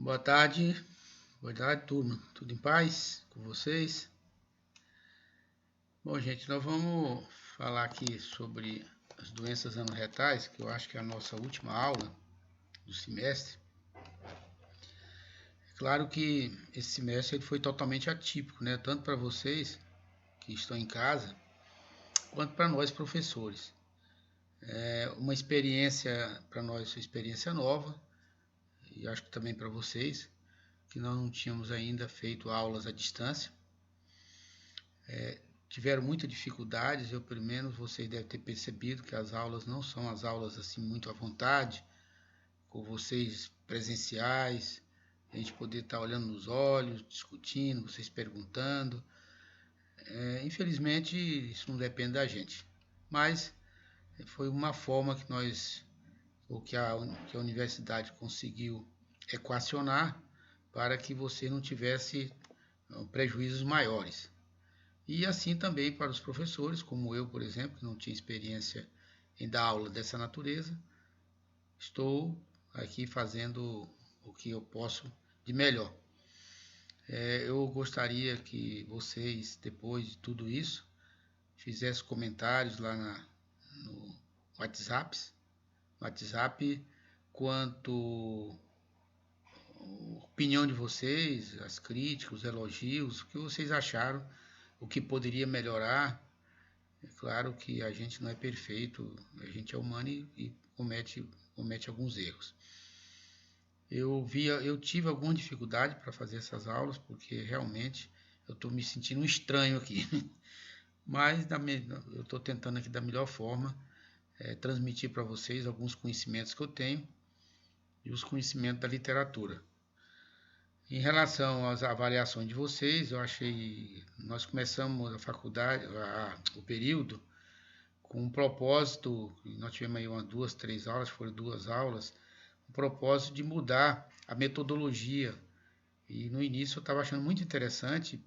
Boa tarde, turma. Tudo em paz com vocês? Bom, gente, nós vamos falar aqui sobre as doenças anorretais, que eu acho que é a nossa última aula do semestre. É claro que esse semestre ele foi totalmente atípico, né? Tanto para vocês que estão em casa, quanto para nós professores. É uma experiência, para nós, uma experiência nova, e acho que também para vocês, que nós não tínhamos ainda feito aulas à distância. Tiveram muitas dificuldades, eu pelo menos vocês devem ter percebido que as aulas não são as aulas assim muito à vontade, com vocês presenciais, a gente poder estar olhando nos olhos, discutindo, vocês perguntando. Infelizmente isso não depende da gente, mas foi uma forma que que a universidade conseguiu equacionar para que você não tivesse prejuízos maiores. E assim também para os professores, como eu, por exemplo, que não tinha experiência em dar aula dessa natureza, estou aqui fazendo o que eu posso de melhor. Eu gostaria que vocês, depois de tudo isso, fizessem comentários lá no WhatsApp, quanto a opinião de vocês, as críticas, os elogios, o que vocês acharam, o que poderia melhorar. É claro que a gente não é perfeito, a gente é humano e comete alguns erros. Eu tive alguma dificuldade para fazer essas aulas, porque realmente eu estou me sentindo um estranho aqui. Mas eu estou tentando aqui da melhor forma transmitir para vocês alguns conhecimentos que eu tenho e os conhecimentos da literatura. Em relação às avaliações de vocês, nós começamos a faculdade, o período, com um propósito, nós tivemos aí umas 2, 3 aulas, foram 2 aulas, um propósito de mudar a metodologia. E no início eu estava achando muito interessante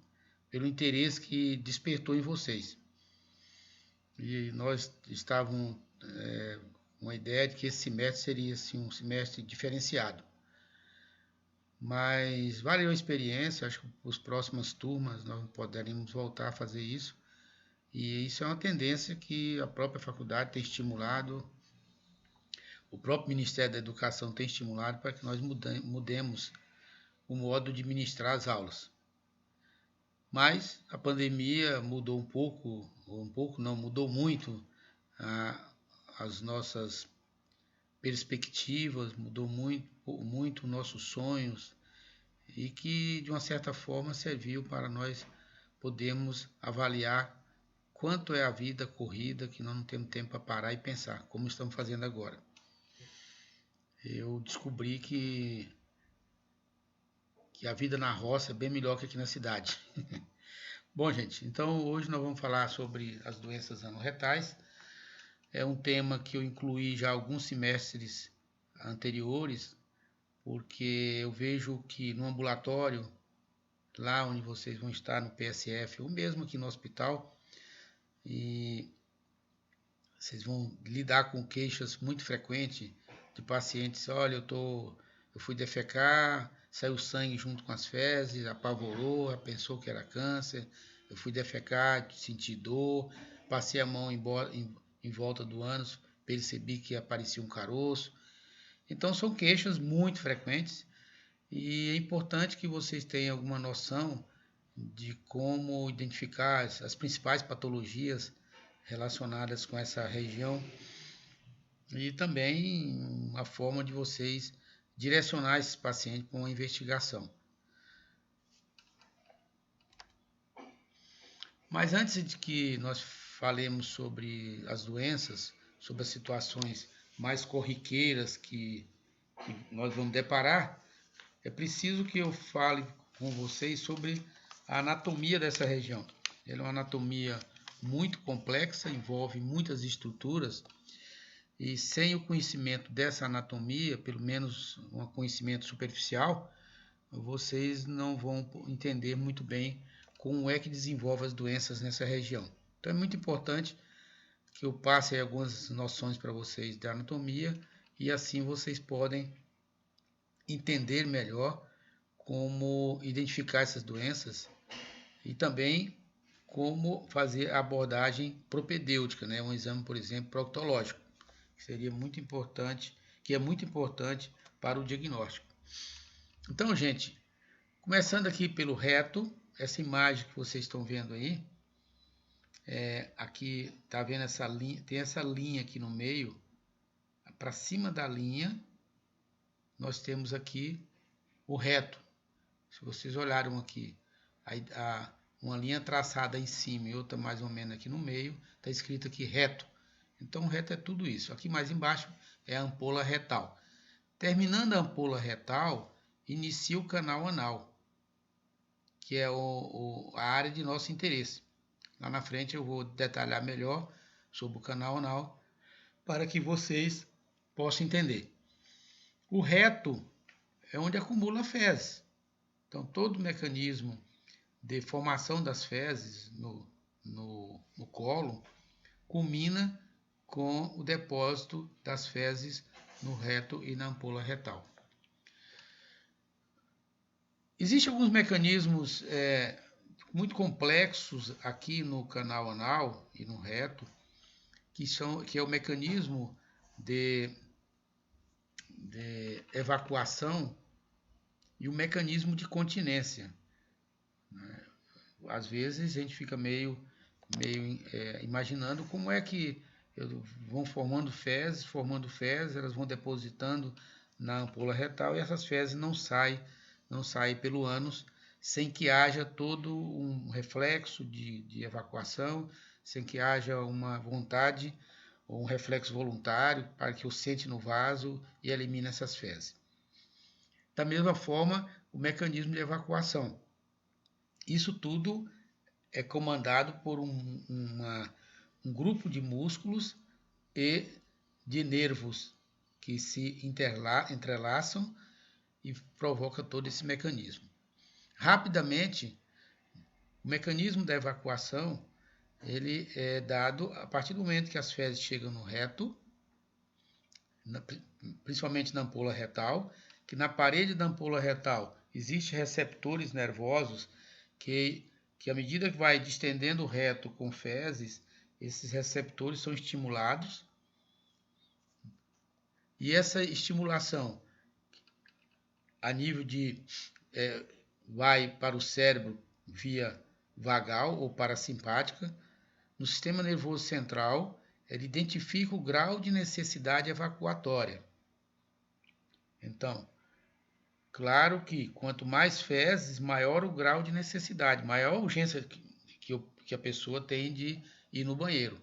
pelo interesse que despertou em vocês. E nós estávamos com a ideia de que esse semestre seria assim, um semestre diferenciado. Mas valeu a experiência, acho que os próximas turmas nós poderemos voltar a fazer isso. E isso é uma tendência que a própria faculdade tem estimulado, o próprio Ministério da Educação tem estimulado para que nós mudemos o modo de ministrar as aulas. Mas a pandemia mudou mudou muito as nossas perspectivas, mudou muito nossos sonhos e que de uma certa forma serviu para nós podermos avaliar quanto é a vida corrida, que nós não temos tempo para parar e pensar, como estamos fazendo agora. Eu descobri que a vida na roça é bem melhor que aqui na cidade. Bom, gente, então hoje nós vamos falar sobre as doenças anorretais. É um tema que eu incluí já alguns semestres anteriores, porque eu vejo que no ambulatório, lá onde vocês vão estar no PSF, ou mesmo aqui no hospital, e vocês vão lidar com queixas muito frequentes de pacientes, olha, eu fui defecar, saiu sangue junto com as fezes, apavorou, pensou que era câncer, eu fui defecar, senti dor, passei a mão em volta do ânus, percebi que aparecia um caroço. Então são queixas muito frequentes e é importante que vocês tenham alguma noção de como identificar as principais patologias relacionadas com essa região e também uma forma de vocês direcionar esses pacientes para uma investigação. Mas antes de que nós falemos sobre as doenças, sobre as situações mais corriqueiras que nós vamos deparar, é preciso que eu fale com vocês sobre a anatomia dessa região. Ela é uma anatomia muito complexa, envolve muitas estruturas, e sem o conhecimento dessa anatomia, pelo menos um conhecimento superficial, vocês não vão entender muito bem como é que desenvolve as doenças nessa região. Então é muito importante que eu passe algumas noções para vocês da anatomia e assim vocês podem entender melhor como identificar essas doenças e também como fazer a abordagem propedêutica, né? Um exame, por exemplo, proctológico, que seria muito importante, que é muito importante para o diagnóstico. Então, gente, começando aqui pelo reto, essa imagem que vocês estão vendo aí, aqui tá vendo essa linha, tem essa linha aqui no meio, para cima da linha, nós temos aqui o reto. Se vocês olharam aqui, uma linha traçada em cima e outra mais ou menos aqui no meio, está escrito aqui reto. Então, o reto é tudo isso. Aqui mais embaixo é a ampola retal. Terminando a ampola retal, inicia o canal anal, que é a área de nosso interesse. Lá na frente eu vou detalhar melhor sobre o canal anal para que vocês possam entender. O reto é onde acumula fezes. Então, todo o mecanismo de formação das fezes no colo culmina com o depósito das fezes no reto e na ampola retal. Existem alguns mecanismos muito complexos aqui no canal anal e no reto, que é o mecanismo de evacuação e o mecanismo de continência. Às vezes a gente fica meio imaginando como é que vão formando fezes, elas vão depositando na ampola retal e essas fezes não saem pelo ânus sem que haja todo um reflexo de evacuação, sem que haja uma vontade ou um reflexo voluntário para que eu sente no vaso e elimine essas fezes. Da mesma forma, o mecanismo de evacuação. Isso tudo é comandado por um grupo de músculos e de nervos que se entrelaçam e provoca todo esse mecanismo. Rapidamente, o mecanismo da evacuação ele é dado a partir do momento que as fezes chegam no reto, principalmente na ampola retal, que na parede da ampola retal existem receptores nervosos que à medida que vai distendendo o reto com fezes, esses receptores são estimulados e essa estimulação a nível de vai para o cérebro via vagal ou parasimpática. No sistema nervoso central, ele identifica o grau de necessidade evacuatória. Então, claro que quanto mais fezes, maior o grau de necessidade, maior a urgência que a pessoa tem de ir no banheiro.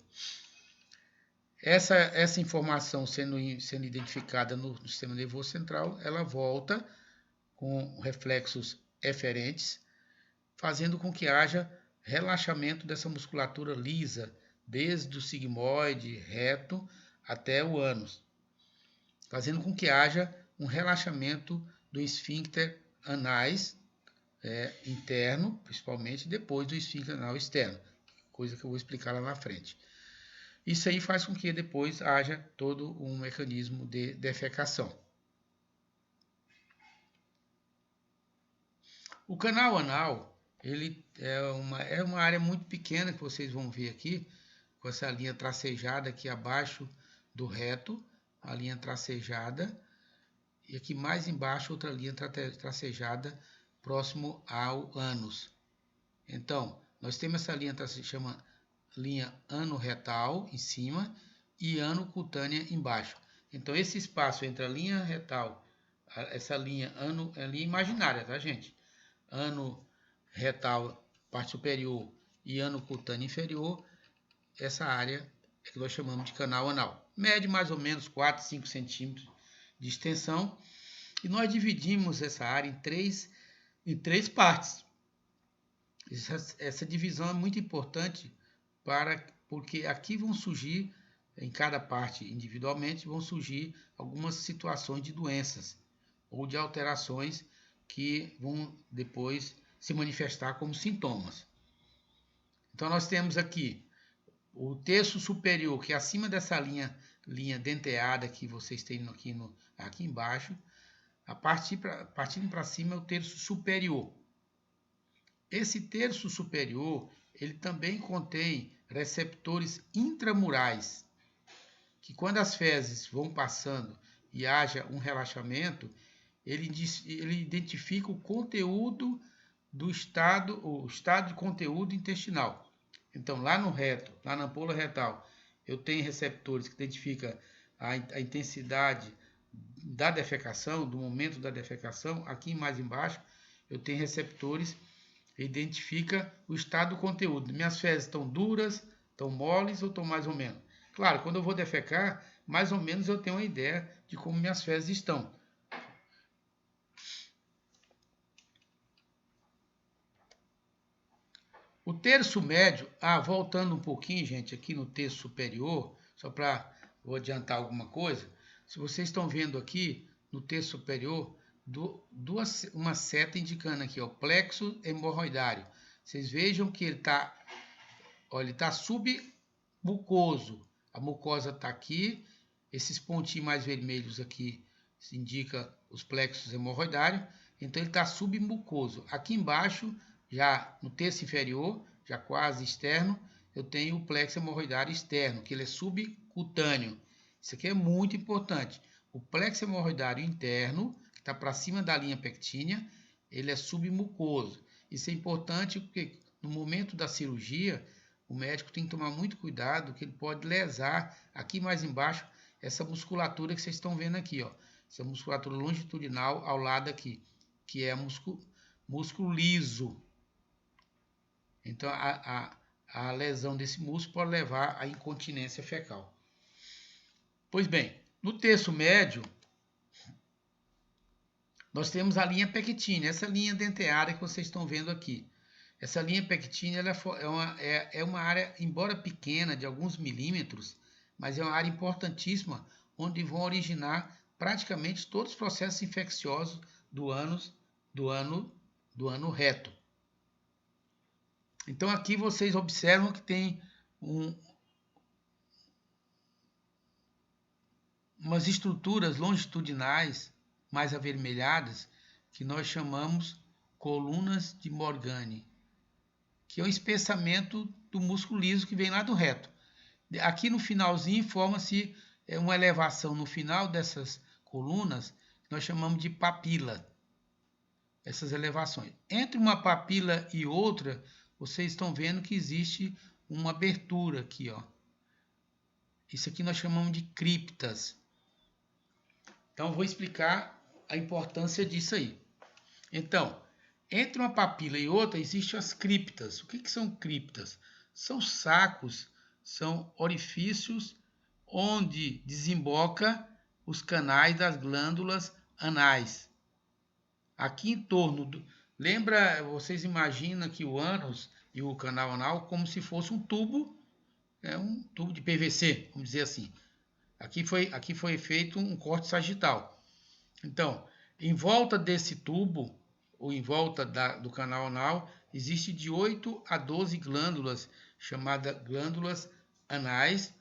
Essa informação sendo identificada no sistema nervoso central, ela volta com reflexos eferentes, fazendo com que haja relaxamento dessa musculatura lisa, desde o sigmoide reto até o ânus, fazendo com que haja um relaxamento do esfíncter anais interno, principalmente depois do esfíncter anal externo, coisa que eu vou explicar lá na frente. Isso aí faz com que depois haja todo um mecanismo de defecação. O canal anal, ele é uma área muito pequena que vocês vão ver aqui, com essa linha tracejada aqui abaixo do reto, a linha tracejada, e aqui mais embaixo outra linha tracejada próximo ao ânus. Então, nós temos essa linha que se chama linha ano-retal em cima e ano-cutânea embaixo. Então, esse espaço entre a linha retal, essa linha ano, é a linha imaginária, tá, gente? Ano retal, parte superior, e ano cutâneo inferior, essa área é que nós chamamos de canal anal. Mede mais ou menos 4, 5 centímetros de extensão, e nós dividimos essa área em três partes. Essa divisão é muito importante porque aqui vão surgir, em cada parte individualmente, vão surgir algumas situações de doenças ou de alterações que vão depois se manifestar como sintomas. Então, nós temos aqui o terço superior, que é acima dessa linha denteada que vocês têm aqui embaixo. partindo para cima é o terço superior. Esse terço superior, ele também contém receptores intramurais, que quando as fezes vão passando e haja um relaxamento, ele identifica o conteúdo o estado de conteúdo intestinal. Então, lá no reto, lá na ampola retal, eu tenho receptores que identificam a intensidade da defecação, do momento da defecação. Aqui mais embaixo, eu tenho receptores que identificam o estado do conteúdo. Minhas fezes estão duras, estão moles ou estão mais ou menos? Claro, quando eu vou defecar, mais ou menos eu tenho uma ideia de como minhas fezes estão. O terço médio, voltando um pouquinho, gente, aqui no terço superior, só para vou adiantar alguma coisa. Se vocês estão vendo aqui, no terço superior, uma seta indicando aqui, ó, plexo hemorroidário. Vocês vejam que ele está submucoso. A mucosa está aqui, esses pontinhos mais vermelhos aqui indica os plexos hemorroidários, então ele está submucoso. Aqui embaixo, já no terço inferior, já quase externo, eu tenho o plexo hemorroidário externo, que ele é subcutâneo. Isso aqui é muito importante. O plexo hemorroidário interno, que está para cima da linha pectínea, ele é submucoso. Isso é importante porque no momento da cirurgia, o médico tem que tomar muito cuidado, que ele pode lesar aqui mais embaixo essa musculatura que vocês estão vendo aqui, ó. Essa musculatura longitudinal ao lado aqui, que é músculo liso. Então, a lesão desse músculo pode levar à incontinência fecal. Pois bem, no terço médio, nós temos a linha pectínea, essa linha denteada que vocês estão vendo aqui. Essa linha pectínea é uma área, embora pequena, de alguns milímetros, mas é uma área importantíssima, onde vão originar praticamente todos os processos infecciosos do ano reto. Então, aqui vocês observam que tem umas estruturas longitudinais mais avermelhadas que nós chamamos colunas de Morgane, que é o espessamento do músculo liso que vem lá do reto. Aqui no finalzinho forma-se uma elevação no final dessas colunas, que nós chamamos de papila. Essas elevações. Entre uma papila e outra, vocês estão vendo que existe uma abertura aqui, ó. Isso aqui nós chamamos de criptas. Então, vou explicar a importância disso aí. Então, entre uma papila e outra, existem as criptas. O que são criptas? São sacos, são orifícios onde desemboca os canais das glândulas anais. Aqui em torno lembra, vocês imaginam que o ânus e o canal anal como se fosse um tubo de PVC, vamos dizer assim. Aqui foi feito um corte sagital. Então, em volta desse tubo, ou em volta do canal anal, existe de 8 a 12 glândulas, chamadas glândulas anais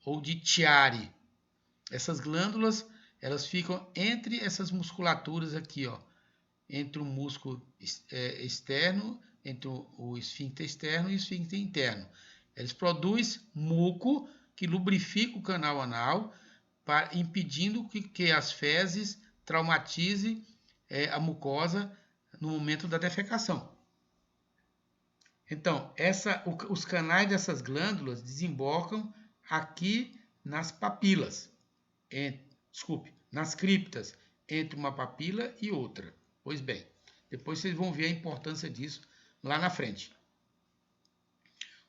ou de Chiari. Essas glândulas, elas ficam entre essas musculaturas aqui, ó. Entre o músculo externo, entre o esfíncter externo e o esfíncter interno. Eles produzem muco que lubrifica o canal anal, impedindo que as fezes traumatizem a mucosa no momento da defecação. Então, os canais dessas glândulas desembocam aqui nas papilas, nas criptas, entre uma papila e outra. Pois bem, depois vocês vão ver a importância disso lá na frente.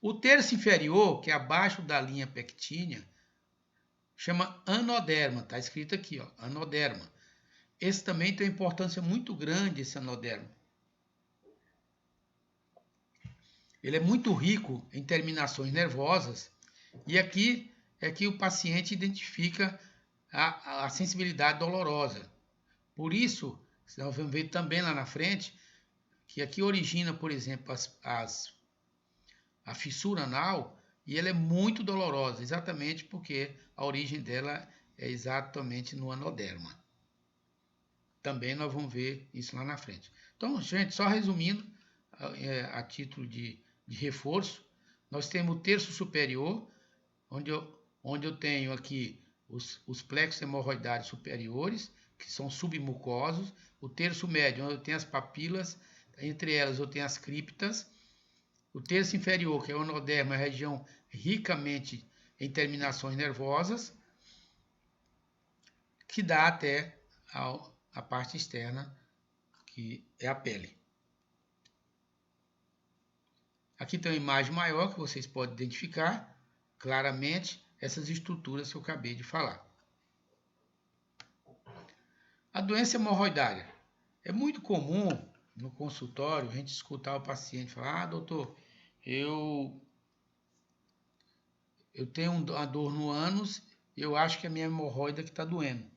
O terço inferior, que é abaixo da linha pectínea, chama anoderma, está escrito aqui, ó, anoderma. Esse também tem uma importância muito grande, esse anoderma. Ele é muito rico em terminações nervosas e aqui é que o paciente identifica a sensibilidade dolorosa. Por isso, nós vamos ver também lá na frente que aqui origina, por exemplo, a fissura anal e ela é muito dolorosa, exatamente porque a origem dela é exatamente no anoderma. também nós vamos ver isso lá na frente. Então, gente, só resumindo, a título de reforço, nós temos o terço superior, onde eu tenho aqui os plexos hemorroidários superiores, que são submucosos, o terço médio, onde eu tenho as papilas, entre elas eu tenho as criptas, o terço inferior, que é o anoderma, é a região ricamente em terminações nervosas, que dá até a parte externa, que é a pele. Aqui tem uma imagem maior que vocês podem identificar claramente essas estruturas que eu acabei de falar. A doença hemorroidária. É muito comum no consultório a gente escutar o paciente falar: doutor, eu tenho uma dor no ânus, eu acho que é a minha hemorroida que está doendo.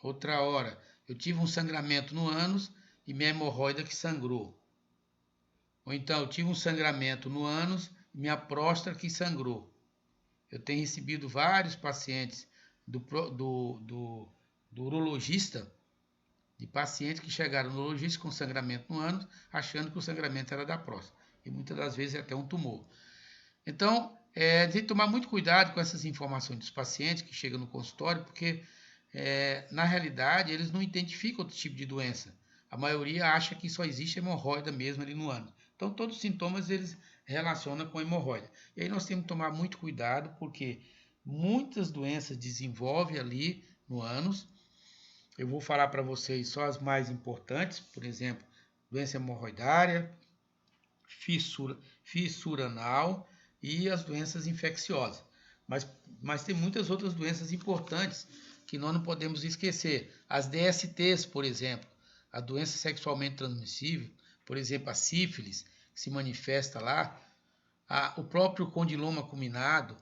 Outra hora, eu tive um sangramento no ânus e minha hemorroida que sangrou. Ou então, eu tive um sangramento no ânus e minha próstata que sangrou. Eu tenho recebido vários pacientes do urologista, de pacientes que chegaram no urologista com sangramento no ânus, achando que o sangramento era da próstata. E muitas das vezes é até um tumor. Então, tem que tomar muito cuidado com essas informações dos pacientes que chegam no consultório, porque, na realidade, eles não identificam outro tipo de doença. A maioria acha que só existe hemorroida mesmo ali no ânus. Então, todos os sintomas eles relacionam com a hemorroida. E aí nós temos que tomar muito cuidado, porque muitas doenças desenvolvem ali no ânus. Eu vou falar para vocês só as mais importantes, por exemplo, doença hemorroidária, fissura anal e as doenças infecciosas. Mas tem muitas outras doenças importantes que nós não podemos esquecer. As DSTs, por exemplo, a doença sexualmente transmissível, por exemplo, a sífilis, que se manifesta lá, o próprio condiloma acuminado,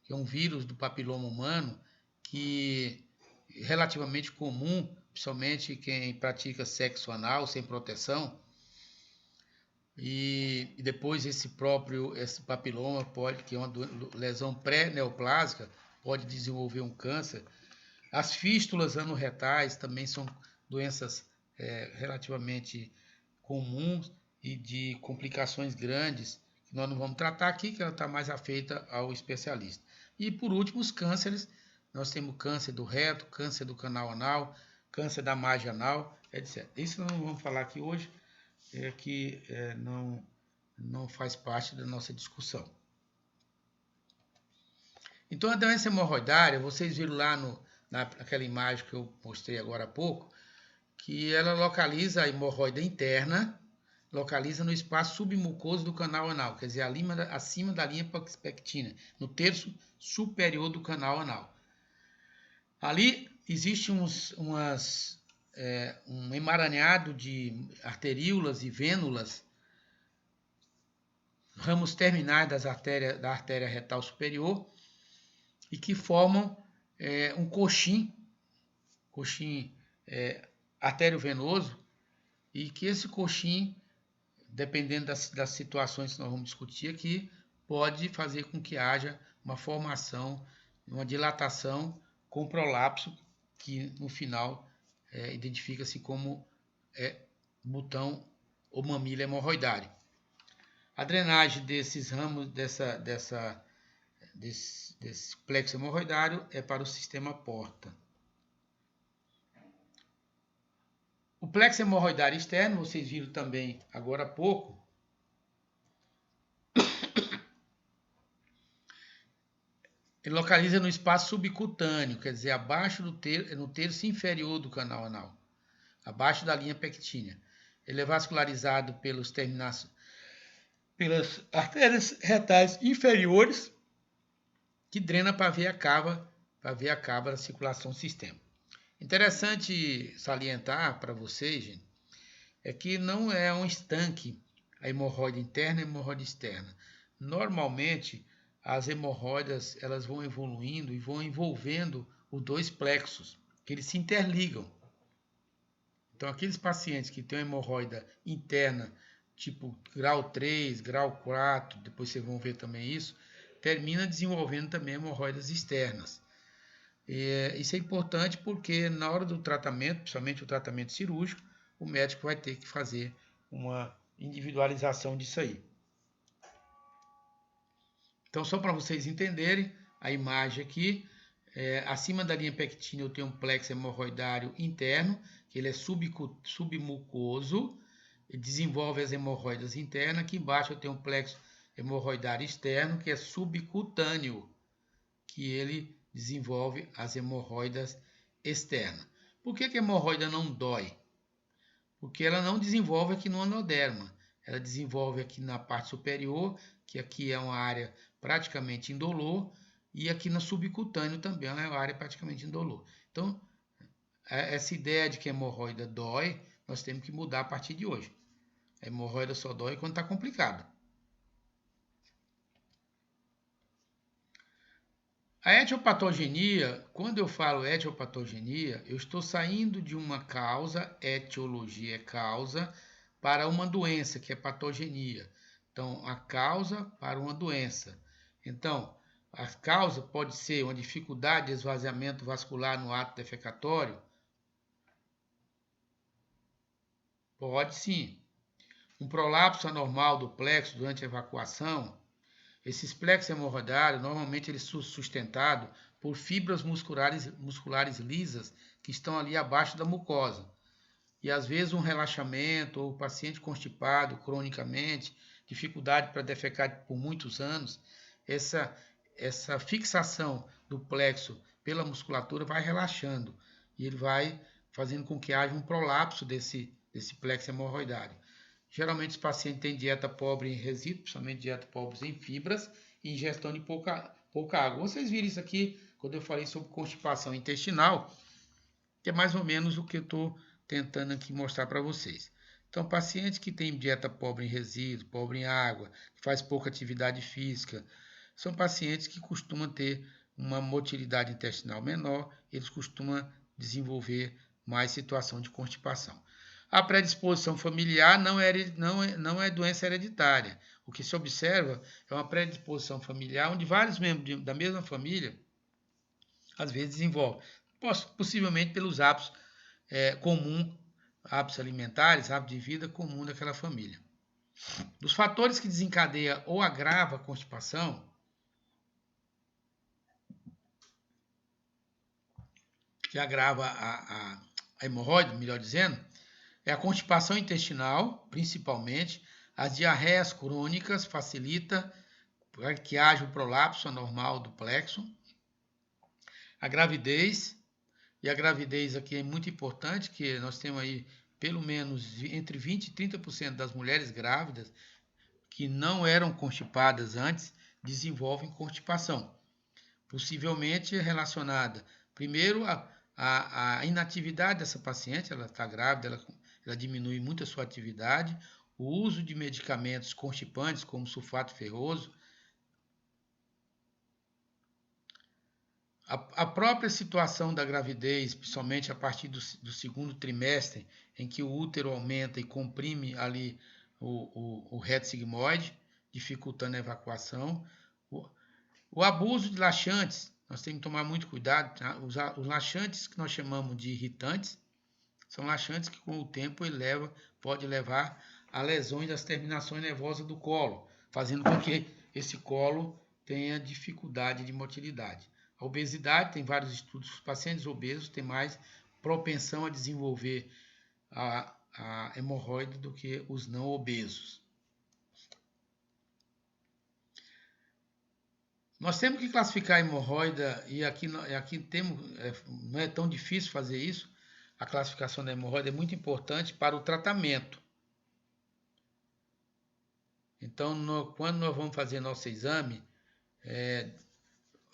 que é um vírus do papiloma humano, que é relativamente comum, principalmente quem pratica sexo anal sem proteção, e depois esse papiloma pode, que é uma lesão pré-neoplásica, pode desenvolver um câncer. As fístulas anorretais também são doenças relativamente comuns e de complicações grandes, que nós não vamos tratar aqui, que ela está mais afeita ao especialista. E por último, os cânceres. Nós temos câncer do reto, câncer do canal anal, câncer da margem anal, etc. Isso nós não vamos falar aqui hoje, que não faz parte da nossa discussão. Então, a doença hemorroidária, vocês viram lá naquela imagem que eu mostrei agora há pouco, que ela localiza a hemorroida interna, localiza no espaço submucoso do canal anal, quer dizer, acima da linha pectina, no terço superior do canal anal. Ali existe um emaranhado de arteríolas e vênulas, ramos terminais da artéria retal superior, e que formam um coxim arteriovenoso, e que esse coxim, dependendo das situações que nós vamos discutir aqui, pode fazer com que haja uma formação, uma dilatação com prolapso, que no final identifica-se como botão ou mamilo hemorroidário. A drenagem desses ramos, desse plexo hemorroidário é para o sistema porta. O plexo hemorroidário externo, vocês viram também agora há pouco, ele localiza no espaço subcutâneo, quer dizer, abaixo no terço inferior do canal anal, abaixo da linha pectínea. Ele é vascularizado pelas artérias retais inferiores, que drena para a veia cava da circulação do sistema. Interessante salientar para vocês, gente, é que não é um estanque a hemorroide interna e a hemorroide externa. Normalmente, as hemorroidas elas vão evoluindo e vão envolvendo os dois plexos, que eles se interligam. Então, aqueles pacientes que têm uma hemorroida interna, tipo grau 3, grau 4, depois vocês vão ver também isso, termina desenvolvendo também hemorroidas externas. Isso é importante porque na hora do tratamento, principalmente o tratamento cirúrgico, o médico vai ter que fazer uma individualização disso aí. Então, só para vocês entenderem a imagem aqui, acima da linha pectínea eu tenho um plexo hemorroidário interno, que ele é submucoso, e desenvolve as hemorroidas internas. Aqui embaixo eu tenho um plexo hemorroidário externo, que é subcutâneo, que ele desenvolve as hemorroidas externas. Por que a hemorroida não dói? Porque ela não desenvolve aqui no anoderma, ela desenvolve aqui na parte superior, que aqui é uma área praticamente indolor, e aqui no subcutâneo também é uma área praticamente indolor. Então, essa ideia de que a hemorroida dói, nós temos que mudar a partir de hoje. A hemorroida só dói quando está complicado. A etiopatogenia, quando eu falo etiopatogenia, eu estou saindo de uma causa, etiologia é causa, para uma doença, que é patogenia. Então, a causa para uma doença. Então, a causa pode ser uma dificuldade de esvaziamento vascular no ato defecatório? Pode sim. Um prolapso anormal do plexo durante a evacuação? Esses plexos hemorroidários, normalmente eles são sustentados por fibras musculares lisas que estão ali abaixo da mucosa. E às vezes um relaxamento ou o paciente constipado cronicamente, dificuldade para defecar por muitos anos, essa fixação do plexo pela musculatura vai relaxando e ele vai fazendo com que haja um prolapso desse plexo hemorroidário. Geralmente os pacientes têm dieta pobre em resíduos, principalmente dieta pobre em fibras e ingestão de pouca água. Vocês viram isso aqui quando eu falei sobre constipação intestinal, que é mais ou menos o que eu estou tentando aqui mostrar para vocês. Então, pacientes que têm dieta pobre em resíduos, pobre em água, que faz pouca atividade física, são pacientes que costumam ter uma motilidade intestinal menor, eles costumam desenvolver mais situação de constipação. A predisposição familiar não é doença hereditária. O que se observa é uma predisposição familiar onde vários membros da mesma família às vezes desenvolvem, possivelmente pelos hábitos hábitos alimentares, hábitos de vida comum daquela família. Dos fatores que desencadeia ou agrava a constipação, que agrava a hemorroide, melhor dizendo, é a constipação intestinal, principalmente, as diarreias crônicas facilita que haja o prolapso anormal do plexo, a gravidez, e a gravidez aqui é muito importante, que nós temos aí pelo menos entre 20% e 30% das mulheres grávidas que não eram constipadas antes, desenvolvem constipação, possivelmente relacionada, primeiro, a inatividade dessa paciente, ela está grávida, ela diminui muito a sua atividade, o uso de medicamentos constipantes, como sulfato ferroso, a própria situação da gravidez, principalmente a partir do segundo trimestre, em que o útero aumenta e comprime ali o reto sigmoide, dificultando a evacuação. O abuso de laxantes, nós temos que tomar muito cuidado. Tá? Os laxantes que nós chamamos de irritantes, são laxantes que com o tempo pode levar a lesões das terminações nervosas do colo, fazendo com que esse colo tenha dificuldade de motilidade. A obesidade, tem vários estudos, os pacientes obesos têm mais propensão a desenvolver a hemorroide do que os não obesos. Nós temos que classificar a hemorroida, e aqui não é tão difícil fazer isso, a classificação da hemorroida é muito importante para o tratamento. Então, quando nós vamos fazer nosso exame,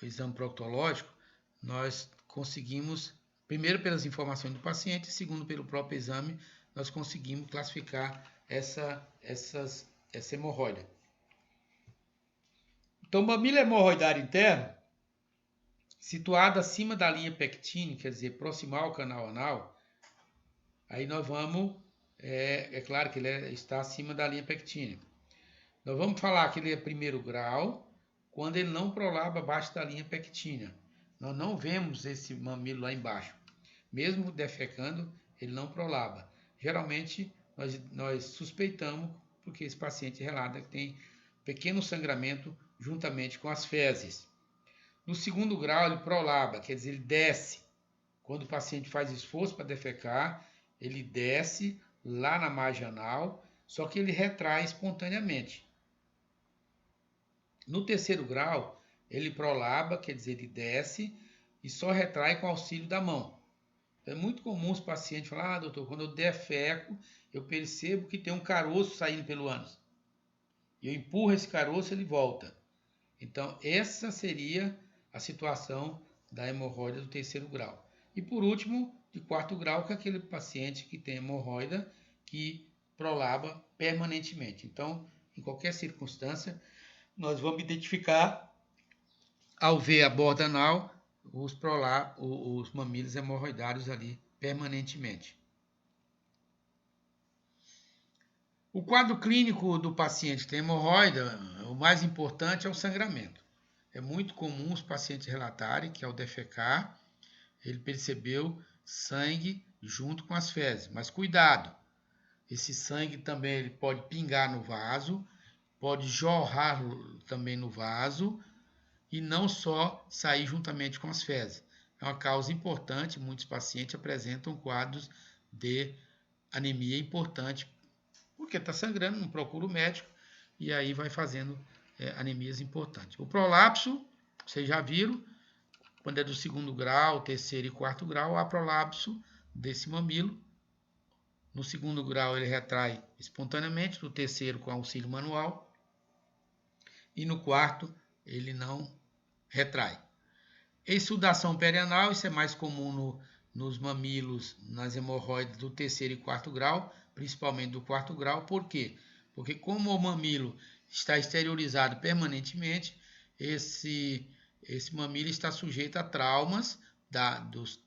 o exame proctológico, nós conseguimos, primeiro pelas informações do paciente, segundo pelo próprio exame, nós conseguimos classificar essa hemorroida. Então, mamilo hemorroidário interno, situado acima da linha pectínea, quer dizer, proximal ao canal anal, aí nós vamos, claro que ele está acima da linha pectínea. Nós vamos falar que ele é primeiro grau, quando ele não prolaba abaixo da linha pectínea. nós não vemos esse mamilo lá embaixo. Mesmo defecando, ele não prolaba. Geralmente, nós suspeitamos, porque esse paciente relata que tem pequeno sangramento juntamente com as fezes. No segundo grau, ele prolaba, quer dizer, ele desce. Quando o paciente faz esforço para defecar, ele desce lá na margem anal, só que ele retrai espontaneamente. No terceiro grau, ele prolaba, quer dizer, ele desce e só retrai com auxílio da mão. É muito comum os pacientes falarem, doutor, quando eu defeco, eu percebo que tem um caroço saindo pelo ânus. E eu empurro esse caroço, ele volta. Então, essa seria a situação da hemorroida do terceiro grau. E por último, de quarto grau, que é aquele paciente que tem hemorroida que prolaba permanentemente. Então, em qualquer circunstância, nós vamos identificar, ao ver a borda anal, os mamilos hemorroidários ali permanentemente. O quadro clínico do paciente que tem hemorroida, o mais importante é o sangramento. É muito comum os pacientes relatarem que ao defecar, ele percebeu sangue junto com as fezes. Mas cuidado, esse sangue também ele pode pingar no vaso, pode jorrar também no vaso e não só sair juntamente com as fezes. É uma causa importante, muitos pacientes apresentam quadros de anemia importante, porque está sangrando, não procura o médico, e aí vai fazendo anemias importantes. O prolapso, vocês já viram, quando é do segundo grau, terceiro e quarto grau, há prolapso desse mamilo. No segundo grau ele retrai espontaneamente, no terceiro com auxílio manual, e no quarto ele não retrai. Exsudação perianal, isso é mais comum nos mamilos, nas hemorroides do terceiro e quarto grau, principalmente do quarto grau. Por quê? Porque como o mamilo está exteriorizado permanentemente, esse mamilo está sujeito a traumas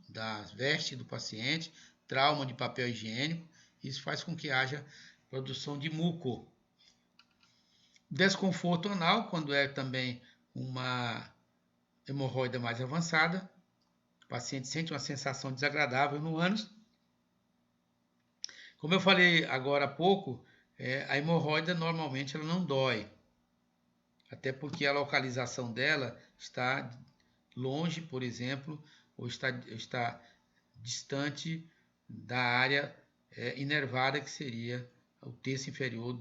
das vestes do paciente, trauma de papel higiênico, isso faz com que haja produção de muco. Desconforto anal, quando é também uma hemorroida mais avançada, o paciente sente uma sensação desagradável no ânus. Como eu falei agora há pouco, a hemorroida normalmente ela não dói, até porque a localização dela está longe, por exemplo, ou está distante da área inervada, que seria o terço inferior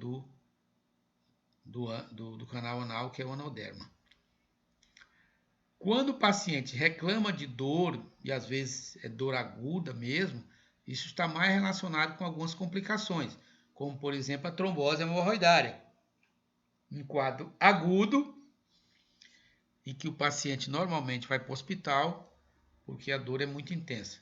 do canal anal, que é o anoderma. Quando o paciente reclama de dor, e às vezes é dor aguda mesmo, isso está mais relacionado com algumas complicações, como por exemplo a trombose hemorroidária. Um quadro agudo, em que o paciente normalmente vai para o hospital, porque a dor é muito intensa.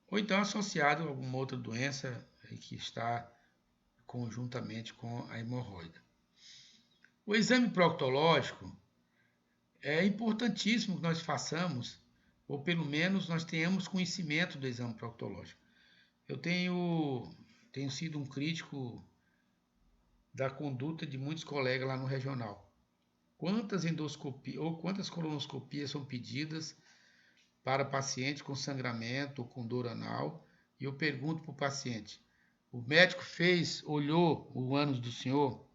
Ou então associado a alguma outra doença que está conjuntamente com a hemorroida. O exame proctológico é importantíssimo que nós façamos, ou pelo menos nós tenhamos conhecimento do exame proctológico. Eu tenho sido um crítico da conduta de muitos colegas lá no regional. Quantas endoscopias ou quantas colonoscopias são pedidas para paciente com sangramento ou com dor anal, e eu pergunto para o paciente: o médico olhou o ânus do senhor?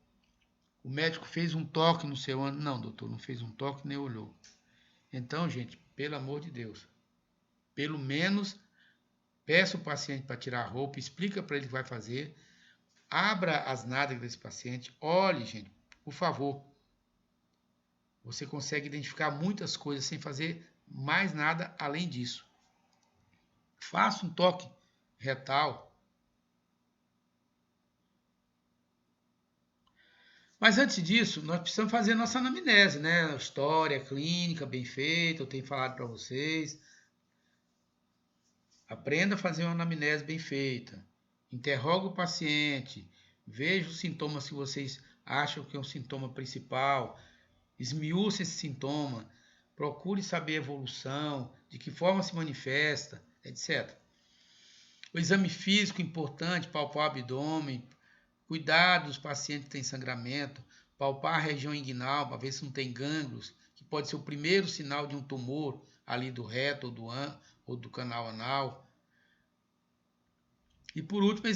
O médico fez um toque no seu ânus? Não, doutor, não fez um toque nem olhou. Então, gente, pelo amor de Deus, pelo menos peça o paciente para tirar a roupa, explica para ele o que vai fazer, abra as nádegas desse paciente, olhe, gente, por favor. Você consegue identificar muitas coisas sem fazer mais nada além disso. Faça um toque retal. Mas antes disso, nós precisamos fazer nossa anamnese, né? História clínica bem feita, eu tenho falado para vocês. Aprenda a fazer uma anamnese bem feita. Interroga o paciente. Veja os sintomas que vocês acham que é o sintoma principal. Esmiúce esse sintoma. Procure saber a evolução, de que forma se manifesta, etc. O exame físico importante, palpar o abdômen. Cuidar dos pacientes que têm sangramento. palpar a região inguinal para ver se não tem gânglios, que pode ser o primeiro sinal de um tumor ali do reto ou do canal anal. E por último,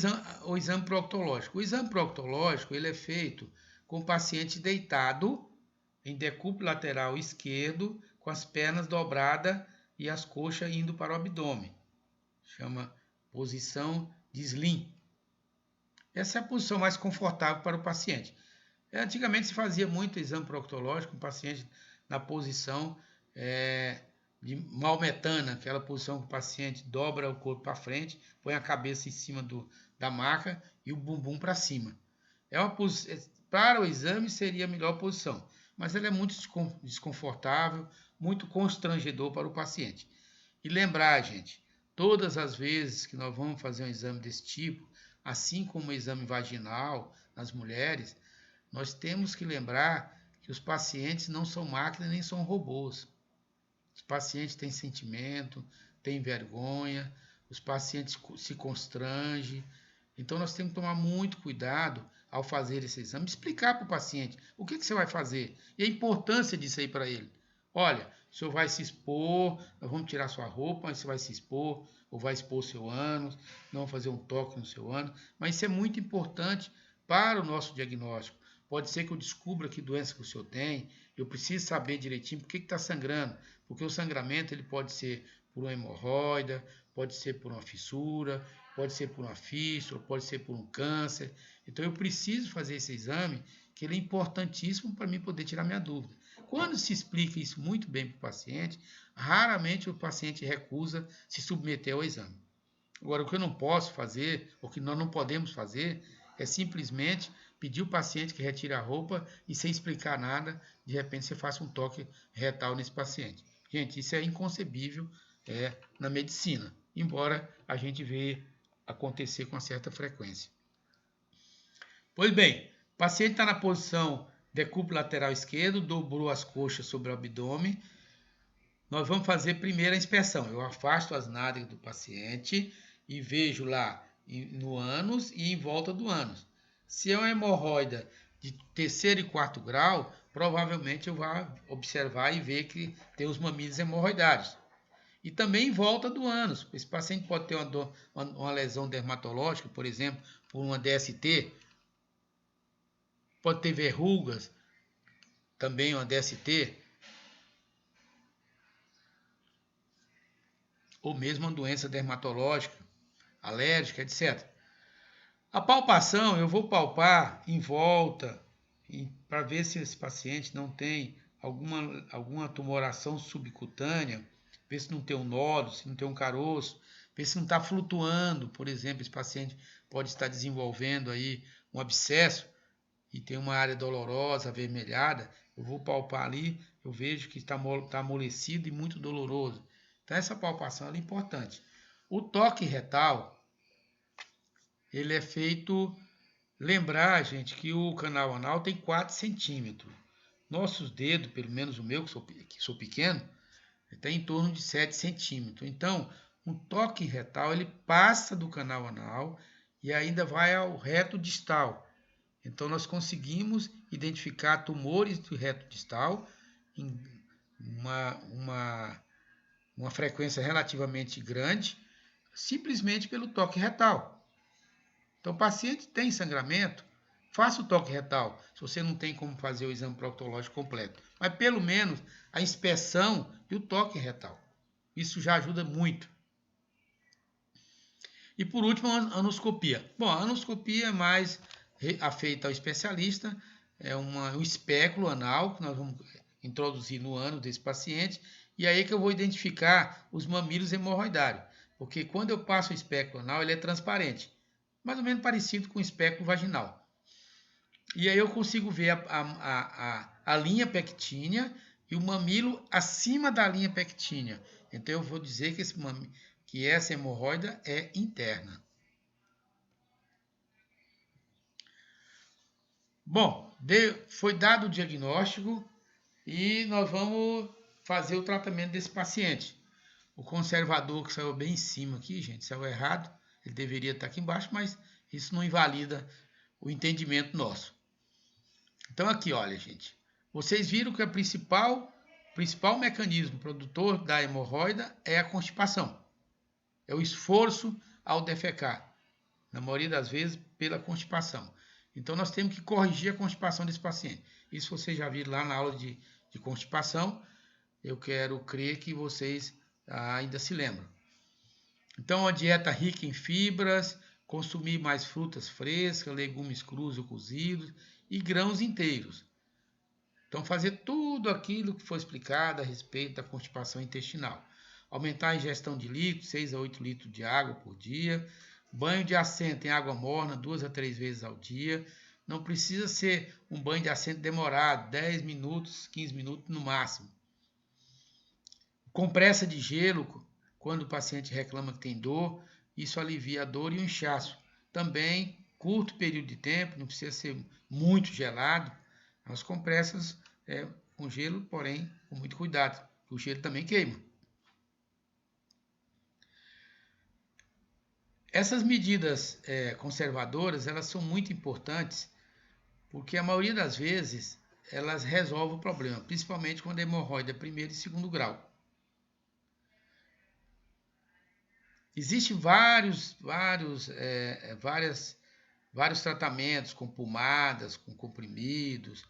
o exame proctológico. O exame proctológico ele é feito com o paciente deitado em decúbito lateral esquerdo, com as pernas dobradas e as coxas indo para o abdômen. Chama posição de slim. Essa é a posição mais confortável para o paciente. Antigamente se fazia muito exame proctológico com o paciente na posição de maometana, aquela posição que o paciente dobra o corpo para frente, põe a cabeça em cima da maca e o bumbum para cima. Para o exame seria a melhor posição, mas ela é muito desconfortável, muito constrangedor para o paciente. E lembrar, gente, todas as vezes que nós vamos fazer um exame desse tipo, assim como o exame vaginal nas mulheres, nós temos que lembrar que os pacientes não são máquinas nem são robôs. Os pacientes têm sentimento, têm vergonha, os pacientes se constrangem. Então nós temos que tomar muito cuidado ao fazer esse exame, explicar para o paciente o que você vai fazer e a importância disso aí para ele. Olha, o senhor vai se expor, nós vamos tirar sua roupa, mas você vai se expor, ou vai expor seu ânus, não vamos fazer um toque no seu ânus, mas isso é muito importante para o nosso diagnóstico. Pode ser que eu descubra que doença que o senhor tem, eu preciso saber direitinho por que está sangrando, porque o sangramento ele pode ser por uma hemorroida, pode ser por uma fissura, pode ser por uma fístula, pode ser por um câncer. Então eu preciso fazer esse exame, que ele é importantíssimo para mim poder tirar minha dúvida. Quando se explica isso muito bem para o paciente, raramente o paciente recusa se submeter ao exame. Agora, o que eu não posso fazer, o que nós não podemos fazer, é simplesmente pedir o paciente que retire a roupa e sem explicar nada, de repente você faça um toque retal nesse paciente. Gente, isso é inconcebível na medicina, embora a gente vê acontecer com uma certa frequência. Pois bem, o paciente está na posição decúbito lateral esquerdo, dobrou as coxas sobre o abdômen. Nós vamos fazer primeiro a inspeção. Eu afasto as nádegas do paciente e vejo lá no ânus e em volta do ânus. Se é uma hemorroida de terceiro e quarto grau, provavelmente eu vou observar e ver que tem os mamíferos hemorroidários. E também em volta do ânus. Esse paciente pode ter uma lesão dermatológica, por exemplo, por uma DST, pode ter verrugas, também uma DST, ou mesmo uma doença dermatológica, alérgica, etc. A palpação, eu vou palpar em volta para ver se esse paciente não tem alguma tumoração subcutânea, ver se não tem um nódulo, se não tem um caroço, ver se não está flutuando. Por exemplo, esse paciente pode estar desenvolvendo aí um abscesso e tem uma área dolorosa, avermelhada. Eu vou palpar ali, eu vejo que está amolecido e muito doloroso. Então, essa palpação é importante. O toque retal, ele é feito... Lembrar, gente, que o canal anal tem 4 centímetros. Nossos dedos, pelo menos o meu, que sou pequeno, está em torno de 7 centímetros. Então, um toque retal, ele passa do canal anal e ainda vai ao reto distal. Então, nós conseguimos identificar tumores do reto distal em uma frequência relativamente grande, simplesmente pelo toque retal. Então, o paciente tem sangramento, faça o toque retal, se você não tem como fazer o exame proctológico completo. Mas, pelo menos, a inspeção e o toque retal. Isso já ajuda muito. E, por último, a anoscopia. Bom, a anoscopia é mais feita ao especialista, é um espéculo anal que nós vamos introduzir no ânus desse paciente, e aí é que eu vou identificar os mamilos hemorroidários. Porque quando eu passo o espéculo anal, ele é transparente, mais ou menos parecido com o espéculo vaginal. E aí eu consigo ver a linha pectínea e o mamilo acima da linha pectínea. Então eu vou dizer que essa hemorroida é interna. Bom, foi dado o diagnóstico e nós vamos fazer o tratamento desse paciente. O conservador que saiu bem em cima aqui, gente, saiu errado. Ele deveria estar aqui embaixo, mas isso não invalida o entendimento nosso. Então aqui, olha, gente, vocês viram que o principal mecanismo produtor da hemorroida é a constipação. É o esforço ao defecar, na maioria das vezes pela constipação. Então nós temos que corrigir a constipação desse paciente. Isso vocês já viram lá na aula de constipação. Eu quero crer que vocês ainda se lembram. Então, uma dieta rica em fibras, consumir mais frutas frescas, legumes crus ou cozidos e grãos inteiros. Então, fazer tudo aquilo que foi explicado a respeito da constipação intestinal. Aumentar a ingestão de líquidos, 6 a 8 litros de água por dia. Banho de assento em água morna 2 a 3 vezes ao dia. Não precisa ser um banho de assento demorado, 10 minutos, 15 minutos no máximo. Compressa de gelo, quando o paciente reclama que tem dor, isso alivia a dor e o inchaço. Também, curto período de tempo, não precisa ser muito gelado. As compressas com gelo, porém, com muito cuidado, o gelo também queima. Essas medidas conservadoras, elas são muito importantes, porque a maioria das vezes elas resolvem o problema, principalmente quando a hemorroida é primeiro e segundo grau. Existem vários tratamentos com pomadas, com comprimidos,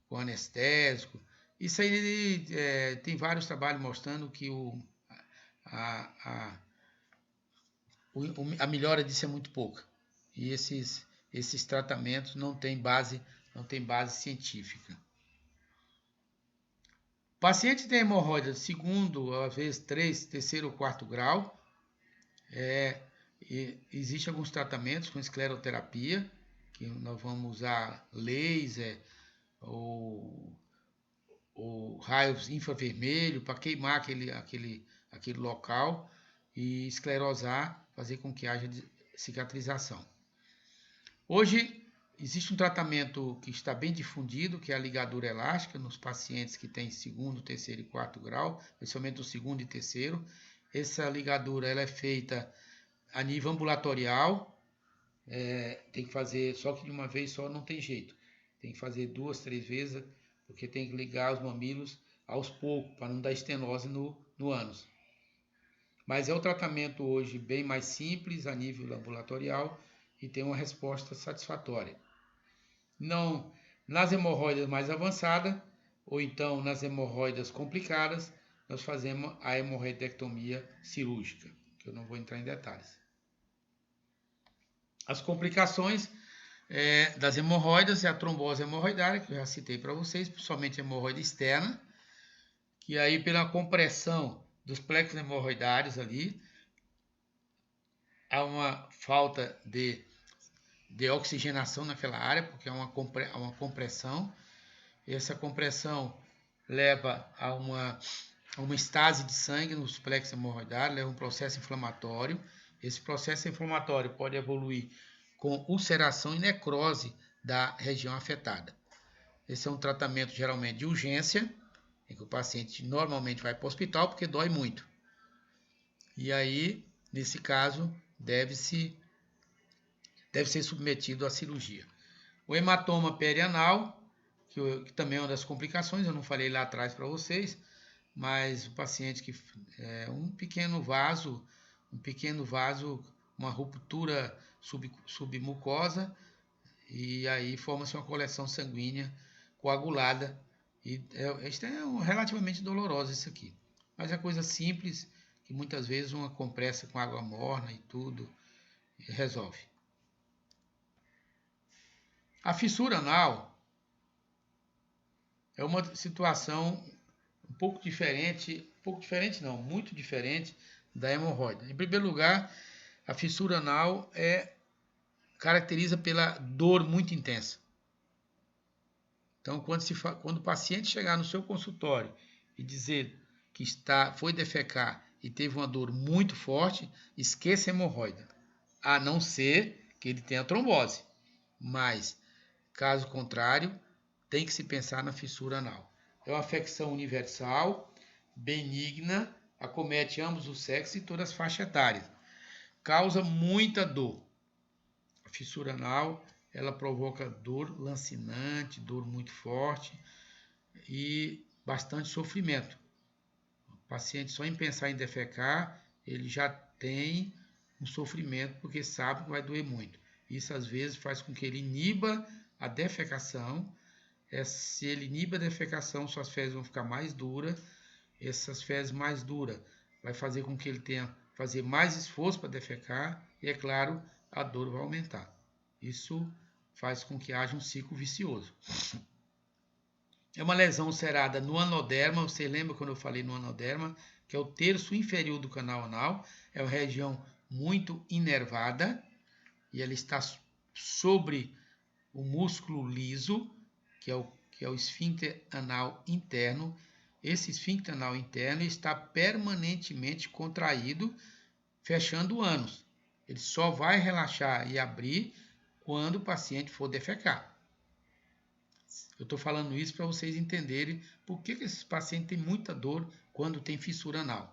com anestésico. Isso aí tem vários trabalhos mostrando que a melhora disso é muito pouca. E esses tratamentos não têm base científica. Paciente tem hemorroida de segundo, às vezes terceiro ou quarto grau, existem alguns tratamentos com escleroterapia, que nós vamos usar laser ou raios infravermelho para queimar aquele local e esclerosar, fazer com que haja cicatrização. Hoje existe um tratamento que está bem difundido, que é a ligadura elástica nos pacientes que têm segundo, terceiro e quarto grau, principalmente o segundo e terceiro. Essa ligadura ela é feita a nível ambulatorial, tem que fazer, só que de uma vez só não tem jeito. Tem que fazer 2, 3 vezes, porque tem que ligar os mamilos aos poucos, para não dar estenose no ânus. Mas é um tratamento hoje bem mais simples a nível ambulatorial e tem uma resposta satisfatória. Não, nas hemorroidas mais avançadas, ou então nas hemorroidas complicadas, nós fazemos a hemorroidectomia cirúrgica, que eu não vou entrar em detalhes. As complicações das hemorroidas é a trombose hemorroidária, que eu já citei para vocês, principalmente a hemorroida externa, que aí pela compressão dos plexos hemorroidários ali, há uma falta de oxigenação naquela área, porque há uma compressão. Essa compressão leva a uma estase de sangue nos plexos hemorroidários, leva a um processo inflamatório. Esse processo inflamatório pode evoluir com ulceração e necrose da região afetada. Esse é um tratamento geralmente de urgência, em que o paciente normalmente vai para o hospital porque dói muito. E aí, nesse caso, deve ser submetido à cirurgia. O hematoma perianal, que também é uma das complicações, eu não falei lá atrás para vocês, mas o paciente que um pequeno vaso, uma ruptura submucosa, e aí forma-se uma coleção sanguínea coagulada. E relativamente doloroso isso aqui. Mas é coisa simples, que muitas vezes uma compressa com água morna e tudo resolve. A fissura anal é uma situação muito diferente da hemorroida. Em primeiro lugar, a fissura anal caracteriza pela dor muito intensa. Então, quando o paciente chegar no seu consultório e dizer que foi defecar e teve uma dor muito forte, esqueça a hemorroida, a não ser que ele tenha trombose. Mas, caso contrário, tem que se pensar na fissura anal. É uma afecção universal, benigna, acomete ambos os sexos e todas as faixas etárias. Causa muita dor. A fissura anal ela provoca dor lancinante, dor muito forte e bastante sofrimento. O paciente, só em pensar em defecar, ele já tem um sofrimento, porque sabe que vai doer muito. Isso, às vezes, faz com que ele iniba a defecação. Se ele inibe a defecação, suas fezes vão ficar mais duras. Essas fezes mais duras vai fazer com que ele tenha que fazer mais esforço para defecar. E, é claro, a dor vai aumentar. Isso faz com que haja um ciclo vicioso. É uma lesão ulcerada no anoderma. Você lembra quando eu falei no anoderma? Que é o terço inferior do canal anal. É uma região muito inervada. E ela está sobre o músculo liso, que é o esfíncter anal interno. Esse esfíncter anal interno está permanentemente contraído, fechando o ânus. Ele só vai relaxar e abrir quando o paciente for defecar. Eu estou falando isso para vocês entenderem por que esses pacientes têm muita dor quando tem fissura anal.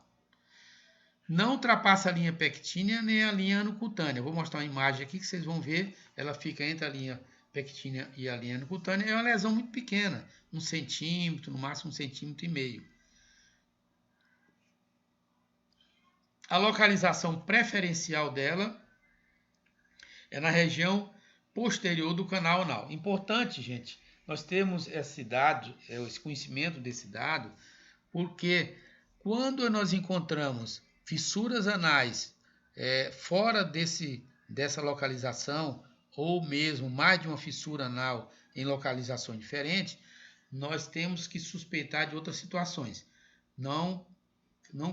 Não ultrapassa a linha pectínea nem a linha anocutânea. Vou mostrar uma imagem aqui que vocês vão ver. Ela fica entre a linha pectínea e a linha anocutânea. É uma lesão muito pequena, 1 centímetro, no máximo 1,5 centímetros. A localização preferencial dela é na região posterior do canal anal. Importante, gente, nós temos esse dado, esse conhecimento desse dado, porque quando nós encontramos fissuras anais fora dessa localização, ou mesmo mais de uma fissura anal em localizações diferentes, nós temos que suspeitar de outras situações. Não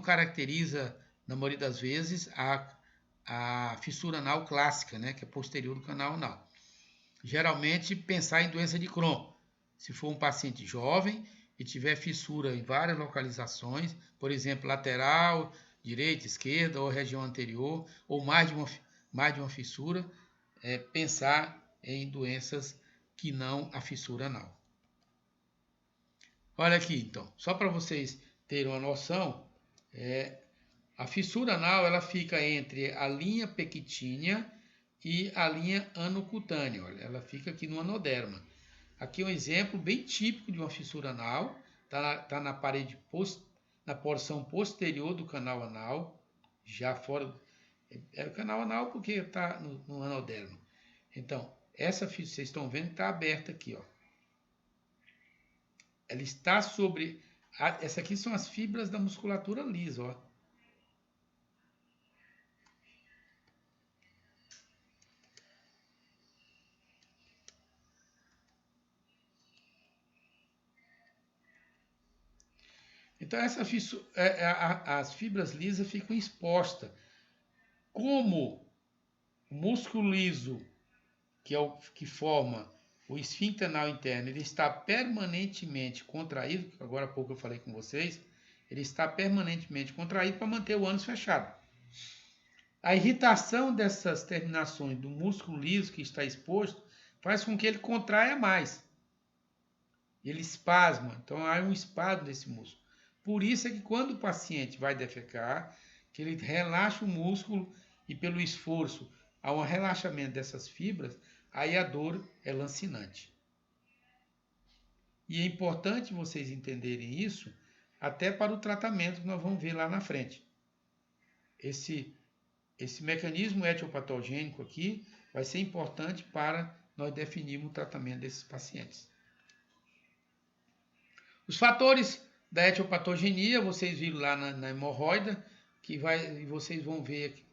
caracteriza, na maioria das vezes, a fissura anal clássica, né, que é posterior do canal anal. Geralmente, pensar em doença de Crohn. Se for um paciente jovem e tiver fissura em várias localizações, por exemplo, lateral, direita, esquerda, ou região anterior, ou mais de uma fissura, pensar em doenças que não a fissura anal. Olha aqui, então, só para vocês terem uma noção, a fissura anal ela fica entre a linha pectínea e a linha anocutânea. Olha, ela fica aqui no anoderma. Aqui é um exemplo bem típico de uma fissura anal. Tá na parede na porção posterior do canal anal, já fora. É o canal anal porque está no anoderma. Então, essa fissura, vocês estão vendo, está aberta aqui, ó. Ela está sobre. Essa aqui são as fibras da musculatura lisa, ó. Então, as fibras lisas ficam expostas. Como o músculo liso, que é o que forma o esfíncter anal interno, ele está permanentemente contraído, que agora há pouco eu falei com vocês, ele está permanentemente contraído para manter o ânus fechado. A irritação dessas terminações do músculo liso que está exposto faz com que ele contraia mais. Ele espasma, então há um espasmo desse músculo. Por isso é que quando o paciente vai defecar, que ele relaxa o músculo e pelo esforço há um relaxamento dessas fibras, aí a dor é lancinante. E é importante vocês entenderem isso até para o tratamento que nós vamos ver lá na frente. Esse mecanismo etiopatogênico aqui vai ser importante para nós definirmos o tratamento desses pacientes. Os fatores da etiopatogenia, vocês viram lá na hemorroida, vocês vão ver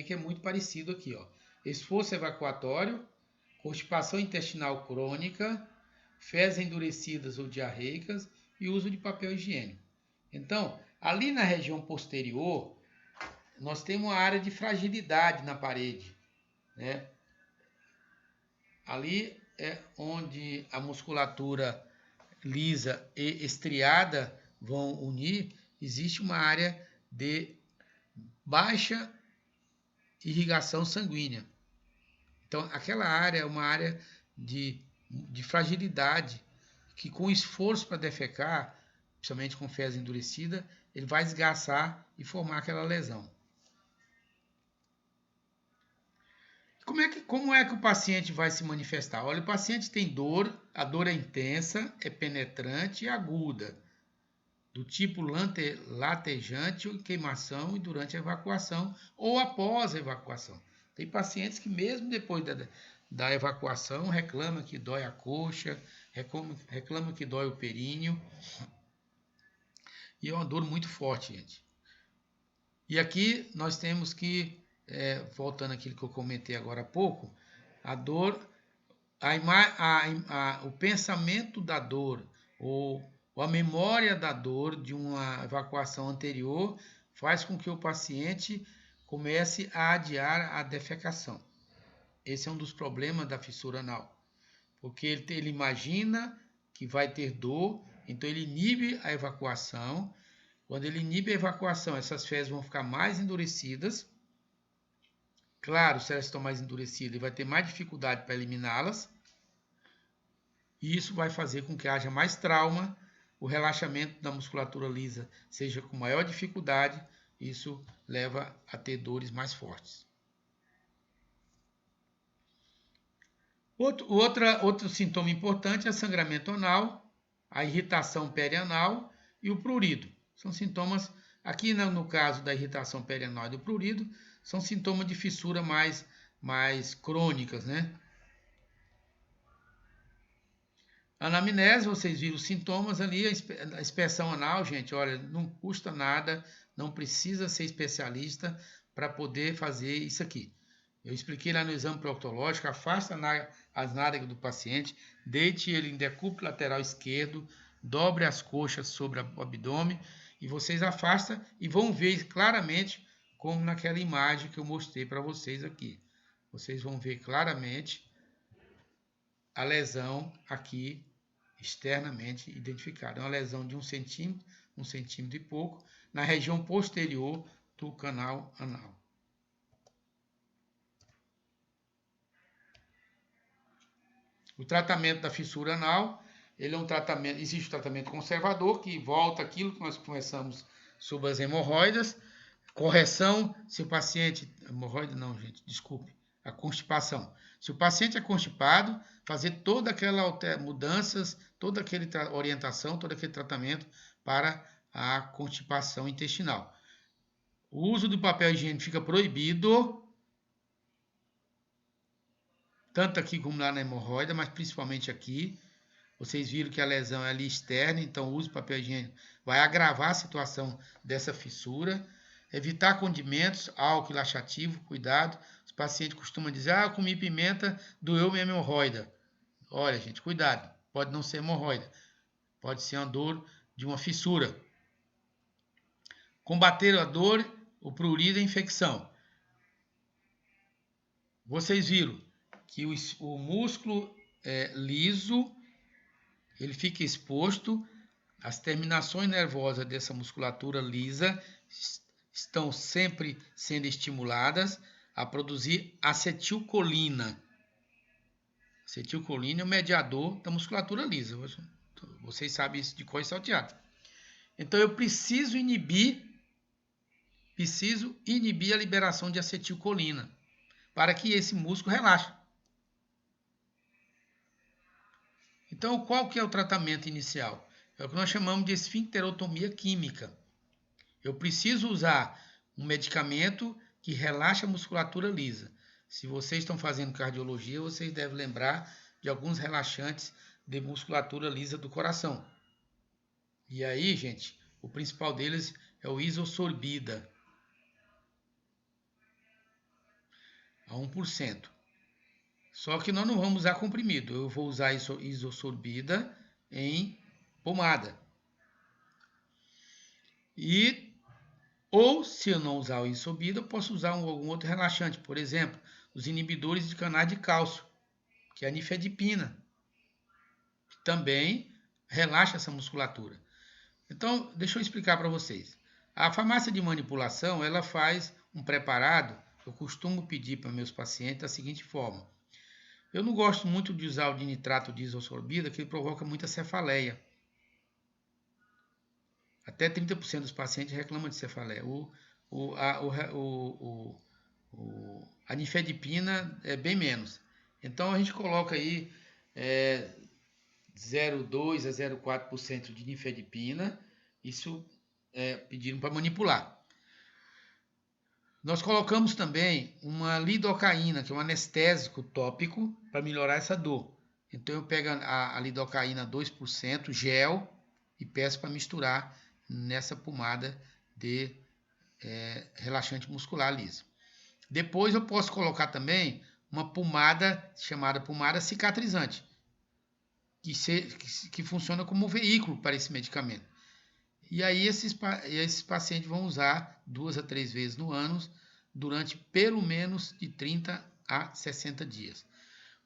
que é muito parecido aqui, ó. Esforço evacuatório, constipação intestinal crônica, fezes endurecidas ou diarreicas e uso de papel higiênico. Então, ali na região posterior, nós temos uma área de fragilidade na parede, né? Ali é onde a musculatura lisa e estriada vão unir, existe uma área de baixa irrigação sanguínea. Então, aquela área é uma área de fragilidade, que com esforço para defecar, principalmente com fezes endurecida, ele vai esgaçar e formar aquela lesão. Como é que o paciente vai se manifestar? Olha, o paciente tem dor, a dor é intensa, é penetrante e aguda, do tipo latejante, queimação e durante a evacuação ou após a evacuação. Tem pacientes que mesmo depois da evacuação reclamam que dói a coxa, reclamam que dói o períneo, e é uma dor muito forte, gente. E aqui nós temos que, voltando àquilo que eu comentei agora há pouco, a dor, o pensamento da dor ou a memória da dor de uma evacuação anterior faz com que o paciente comece a adiar a defecação. Esse é um dos problemas da fissura anal, porque ele imagina que vai ter dor, então ele inibe a evacuação. Quando ele inibe a evacuação, essas fezes vão ficar mais endurecidas. Claro, se elas estão mais endurecidas, ele vai ter mais dificuldade para eliminá-las. E isso vai fazer com que haja mais trauma, o relaxamento da musculatura lisa seja com maior dificuldade, isso leva a ter dores mais fortes. Outro sintoma importante é o sangramento anal, a irritação perianal e o prurido. São sintomas, aqui no caso da irritação perianal e do prurido, são sintomas de fissura mais crônicas, né? Anamnese, vocês viram os sintomas ali, a inspeção anal, gente, olha, não custa nada, não precisa ser especialista para poder fazer isso aqui. Eu expliquei lá no exame proctológico, afasta as nádegas do paciente, deite ele em decúbito lateral esquerdo, dobre as coxas sobre o abdômen e vocês afastam e vão ver claramente como naquela imagem que eu mostrei para vocês aqui. Vocês vão ver claramente a lesão aqui externamente identificada. É uma lesão de 1 centímetro e pouco, na região posterior do canal anal. O tratamento da fissura anal, ele é um tratamento, existe o tratamento conservador, que volta aquilo que nós conversamos sobre as hemorroidas, correção, se o paciente, hemorroida não, gente, desculpe, a constipação. Se o paciente é constipado, fazer toda aquela mudanças, toda aquela orientação, todo aquele tratamento para a constipação intestinal. O uso do papel higiênico fica proibido, tanto aqui como lá na hemorroida, mas principalmente aqui. Vocês viram que a lesão é ali externa, então o uso do papel higiênico vai agravar a situação dessa fissura. Evitar condimentos, álcool e laxativo, cuidado. Os pacientes costumam dizer, eu comi pimenta, doeu minha hemorroida. Olha, gente, cuidado, pode não ser hemorroida, pode ser uma dor de uma fissura. Combater a dor, o prurido e a infecção. Vocês viram que o músculo liso, ele fica exposto, as terminações nervosas dessa musculatura lisa estão sempre sendo estimuladas a produzir acetilcolina. Acetilcolina é o mediador da musculatura lisa. Vocês sabem isso de cor e salteado. Então eu preciso inibir a liberação de acetilcolina para que esse músculo relaxe. Então, qual que é o tratamento inicial? É o que nós chamamos de esfincterotomia química. Eu preciso usar um medicamento que relaxa a musculatura lisa. Se vocês estão fazendo cardiologia, vocês devem lembrar de alguns relaxantes de musculatura lisa do coração. E aí, gente, o principal deles é o isosorbida, a 1%. Só que nós não vamos usar comprimido, eu vou usar isosorbida em pomada. Ou, se eu não usar o isosorbida, eu posso usar algum outro relaxante, por exemplo, os inibidores de canais de cálcio, que é a nifedipina, que também relaxa essa musculatura. Então, deixa eu explicar para vocês. A farmácia de manipulação, ela faz um preparado, eu costumo pedir para meus pacientes da seguinte forma. Eu não gosto muito de usar o dinitrato de isosorbida, que ele provoca muita cefaleia. Até 30% dos pacientes reclamam de cefaleia. O A nifedipina é bem menos. Então a gente coloca aí 0,2 a 0,4% de nifedipina. Isso pediram para manipular. Nós colocamos também uma lidocaína, que é um anestésico tópico, para melhorar essa dor. Então eu pego a lidocaína 2% gel e peço para misturar nessa pomada de relaxante muscular liso. Depois eu posso colocar também uma pomada chamada pomada cicatrizante, que funciona como veículo para esse medicamento. E aí esses pacientes vão usar 2 a 3 vezes no ano, durante pelo menos de 30 a 60 dias.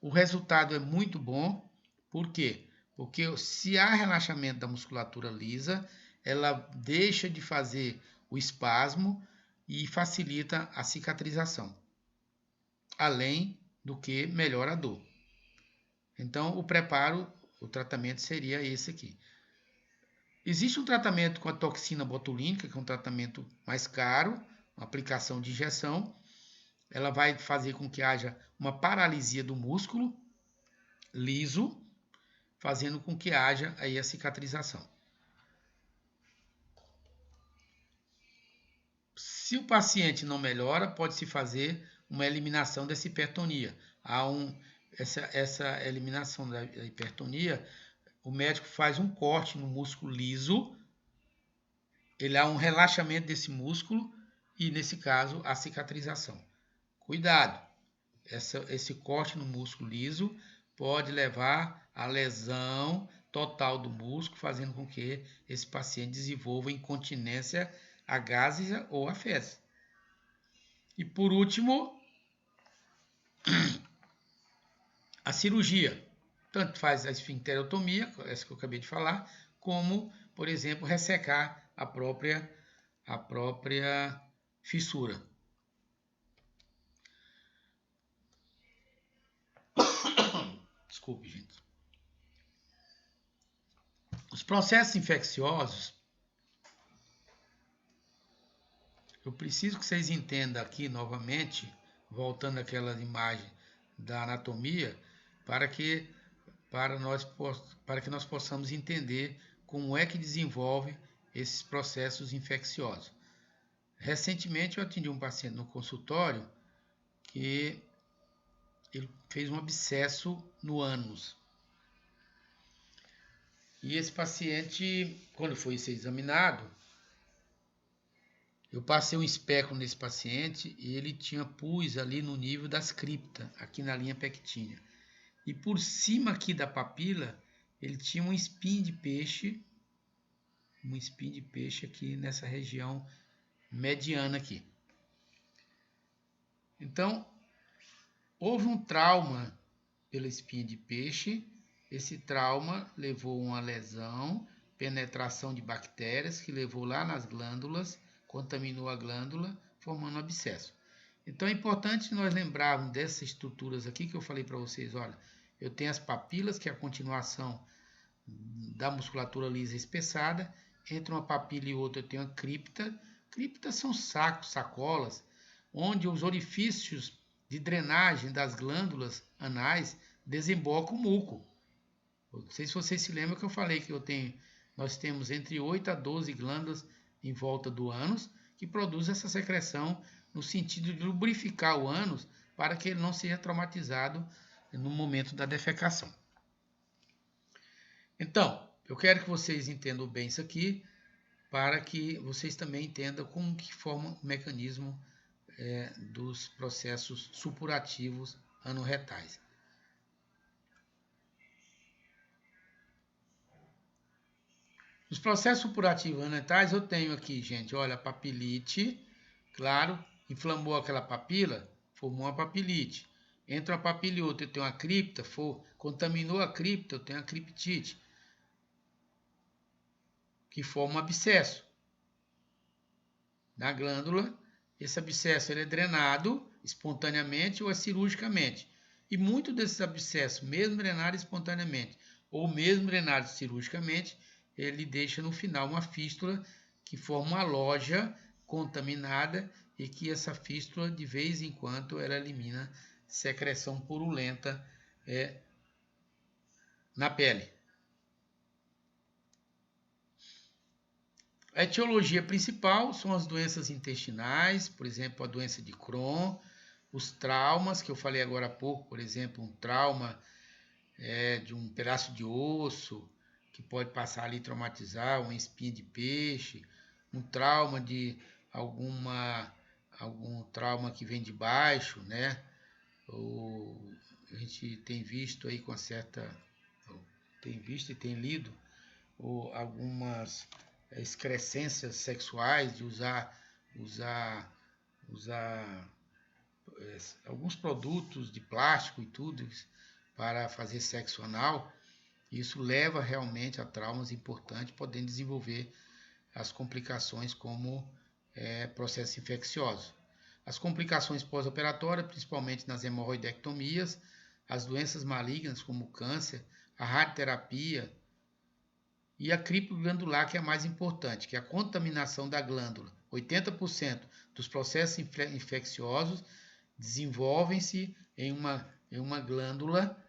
O resultado é muito bom. Por quê? Porque se há relaxamento da musculatura lisa, ela deixa de fazer o espasmo e facilita a cicatrização, além do que melhora a dor. Então, o tratamento seria esse aqui. Existe um tratamento com a toxina botulínica, que é um tratamento mais caro, uma aplicação de injeção. Ela vai fazer com que haja uma paralisia do músculo liso, fazendo com que haja aí a cicatrização. Se o paciente não melhora, pode-se fazer uma eliminação dessa hipertonia. Essa eliminação da hipertonia, o médico faz um corte no músculo liso, ele há um relaxamento desse músculo e, nesse caso, a cicatrização. Cuidado! Esse corte no músculo liso pode levar à lesão total do músculo, fazendo com que esse paciente desenvolva incontinência a gases ou a fezes. E por último, a cirurgia. Tanto faz a esfincterotomia, essa que eu acabei de falar, como, por exemplo, ressecar a própria fissura. Desculpe, gente. Os processos infecciosos, eu preciso que vocês entendam aqui novamente, voltando àquela imagem da anatomia, para que nós possamos entender como é que desenvolve esses processos infecciosos. Recentemente eu atendi um paciente no consultório que ele fez um abscesso no ânus. E esse paciente, quando foi ser examinado, eu passei um espéculo nesse paciente e ele tinha pus ali no nível das criptas, aqui na linha pectínea. E por cima aqui da papila, ele tinha um espinho de peixe aqui nessa região mediana aqui. Então, houve um trauma pela espinha de peixe. Esse trauma levou a uma lesão, penetração de bactérias, que levou lá nas glândulas, contaminou a glândula, formando um abscesso. Então é importante nós lembrarmos dessas estruturas aqui que eu falei para vocês. Olha, eu tenho as papilas, que é a continuação da musculatura lisa espessada. Entre uma papila e outra eu tenho a cripta. Criptas são sacos, sacolas, onde os orifícios de drenagem das glândulas anais desembocam o muco. Não sei se vocês se lembram que eu falei que nós temos entre 8 a 12 glândulas em volta do ânus que produzem essa secreção no sentido de lubrificar o ânus para que ele não seja traumatizado no momento da defecação. Então, eu quero que vocês entendam bem isso aqui, para que vocês também entendam como que forma o mecanismo dos processos supurativos anorretais. Os processos supurativos anorretais eu tenho aqui, gente, olha, a papilite, claro, inflamou aquela papila, formou uma papilite. Entre uma papila e outra eu tenho uma cripta, contaminou a cripta, eu tenho a criptite, que forma um abscesso na glândula. Esse abscesso ele é drenado espontaneamente ou cirurgicamente. E muitos desses abscessos, mesmo drenados espontaneamente ou mesmo drenados cirurgicamente, ele deixa no final uma fístula que forma uma loja contaminada e que essa fístula, de vez em quando, ela elimina secreção purulenta na pele. A etiologia principal são as doenças intestinais, por exemplo, a doença de Crohn, os traumas, que eu falei agora há pouco, por exemplo, um trauma de um pedaço de osso, que pode passar ali e traumatizar, uma espinha de peixe, um trauma de algum trauma que vem de baixo, né? A gente tem visto aí tem visto e tem lido algumas excrescências sexuais de usar alguns produtos de plástico e tudo para fazer sexo anal. Isso leva realmente a traumas importantes, podendo desenvolver as complicações como processos infecciosos. As complicações pós-operatórias, principalmente nas hemorroidectomias, as doenças malignas como o câncer, a radioterapia e a cripto glandular, que é a mais importante, que é a contaminação da glândula. 80% dos processos infecciosos desenvolvem-se em uma glândula.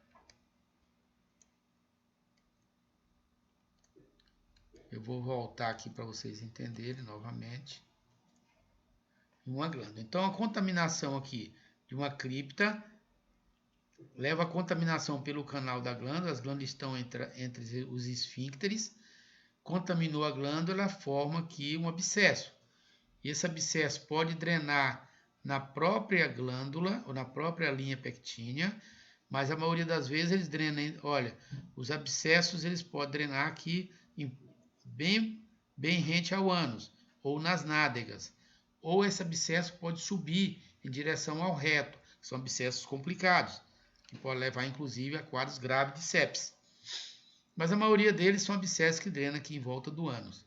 Eu vou voltar aqui para vocês entenderem novamente. Uma glândula. Então, a contaminação aqui de uma cripta leva a contaminação pelo canal da glândula. As glândulas estão entre os esfíncteres. Contaminou a glândula, forma aqui um abscesso. E esse abscesso pode drenar na própria glândula ou na própria linha pectínea, mas a maioria das vezes eles drenam. Olha, os abscessos eles podem drenar aqui bem rente ao ânus ou nas nádegas. Ou esse abscesso pode subir em direção ao reto, que são abscessos complicados, que pode levar inclusive a quadros graves de sepse. Mas a maioria deles são abscessos que drenam aqui em volta do ânus.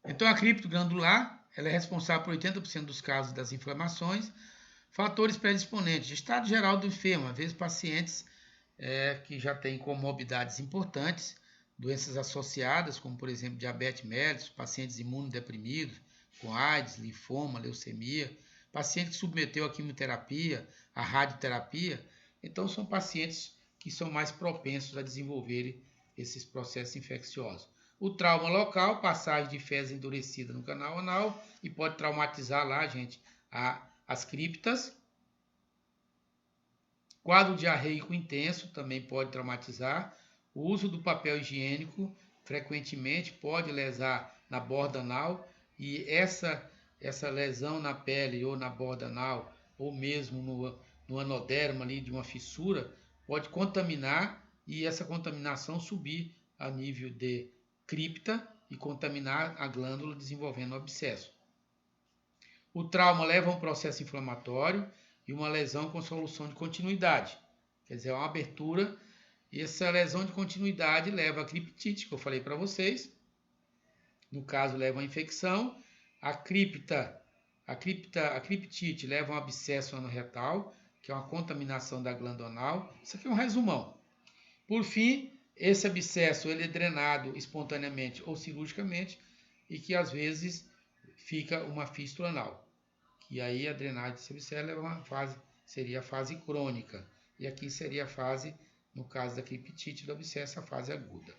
Então, a cripto glandular ela é responsável por 80% dos casos das inflamações. Fatores predisponentes: estado geral do enfermo, às vezes pacientes que já têm comorbidades importantes, doenças associadas, como por exemplo diabetes mellitus, pacientes imunodeprimidos, com AIDS, linfoma, leucemia, paciente que submeteu a quimioterapia, a radioterapia. Então, são pacientes que são mais propensos a desenvolverem esses processos infecciosos. O trauma local, passagem de fezes endurecida no canal anal, e pode traumatizar lá, gente, as criptas. Quadro diarreico intenso também pode traumatizar. O uso do papel higiênico frequentemente pode lesar na borda anal, e essa lesão na pele ou na borda anal, ou mesmo no anoderma ali de uma fissura, pode contaminar, e essa contaminação subir a nível de cripta e contaminar a glândula, desenvolvendo um abscesso. O trauma leva a um processo inflamatório e uma lesão com solução de continuidade. Quer dizer, uma abertura, e essa lesão de continuidade leva a criptite, que eu falei para vocês. No caso, leva a infecção. A criptite leva a um abscesso anorretal, que é uma contaminação da glândula anal. Isso aqui é um resumão. Por fim, esse abscesso ele é drenado espontaneamente ou cirurgicamente, e que às vezes fica uma fístula anal. E aí a drenagem desse abscesso leva a uma fase, seria a fase crônica. E aqui seria a fase, no caso da criptite do abscesso, a fase aguda.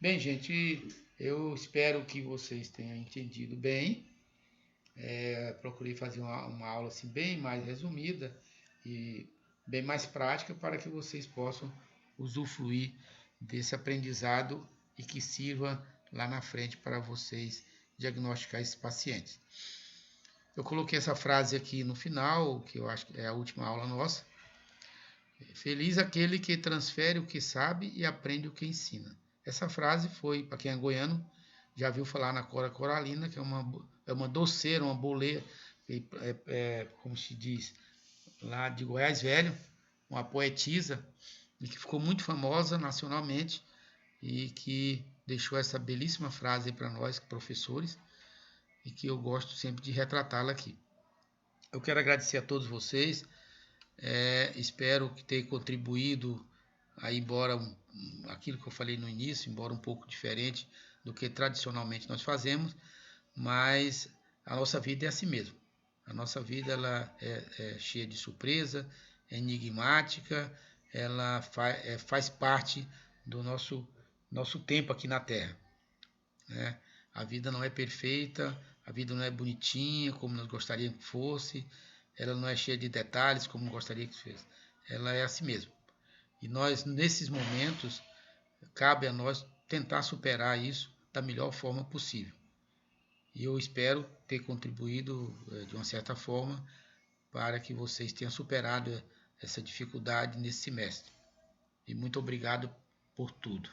Bem, gente, eu espero que vocês tenham entendido bem. Procurei fazer uma aula assim, bem mais resumida e bem mais prática, para que vocês possam usufruir desse aprendizado e que sirva lá na frente para vocês diagnosticar esses pacientes. Eu coloquei essa frase aqui no final, que eu acho que é a última aula nossa. Feliz aquele que transfere o que sabe e aprende o que ensina. Essa frase foi, para quem é goiano, já viu falar na Cora Coralina, que é uma doceira, uma boleira, como se diz, lá de Goiás Velho, uma poetisa, e que ficou muito famosa nacionalmente, e que deixou essa belíssima frase para nós, professores, e que eu gosto sempre de retratá-la aqui. Eu quero agradecer a todos vocês, espero que tenha contribuído aí embora aquilo que eu falei no início, embora um pouco diferente do que tradicionalmente nós fazemos, mas a nossa vida é assim mesmo. A nossa vida ela é cheia de surpresa, é enigmática, ela faz parte do nosso tempo aqui na Terra, né? A vida não é perfeita, a vida não é bonitinha como nós gostaríamos que fosse, ela não é cheia de detalhes como gostaria que fosse. Ela é assim mesmo. E nós, nesses momentos, cabe a nós tentar superar isso da melhor forma possível. E eu espero ter contribuído de uma certa forma para que vocês tenham superado essa dificuldade nesse semestre. E muito obrigado por tudo.